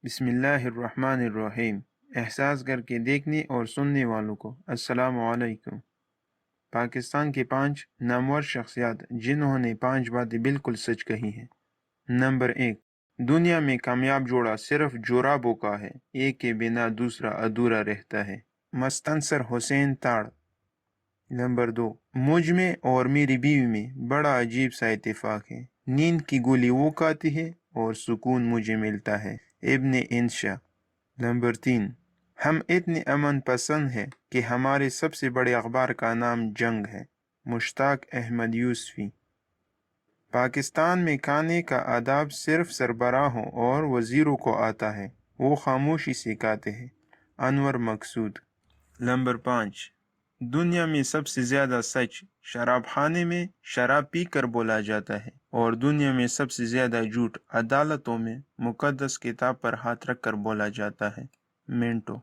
بسم اللہ الرحمن الرحیم۔ احساس کر کے دیکھنے اور سننے والوں کو السلام علیکم۔ پاکستان کے 5 نامور شخصیات جنہوں نے 5 باتیں بالکل سچ کہی ہیں۔ نمبر 1، دنیا میں کامیاب جوڑا صرف جورابوں کا ہے، ایک کے بنا دوسرا ادھورا رہتا ہے۔ مستنصر حسین تاڑ۔ نمبر 2، مجھ میں اور میری بیوی میں بڑا عجیب سا اتفاق ہے، نیند کی گولی وہ کھاتی ہے اور سکون مجھے ملتا ہے، ابن انشا۔ نمبر 3، ہم اتنے امن پسند ہیں کہ ہمارے سب سے بڑے اخبار کا نام جنگ ہے، مشتاق احمد یوسفی۔ پاکستان میں کھانے کا آداب صرف سربراہوں اور وزیروں کو آتا ہے، وہ خاموشی سے کھاتے ہیں، انور مقصود۔ نمبر 5، دنیا میں سب سے زیادہ سچ شراب خانے میں شراب پی کر بولا جاتا ہے، اور دنیا میں سب سے زیادہ جھوٹ عدالتوں میں مقدس کتاب پر ہاتھ رکھ کر بولا جاتا ہے، منٹو۔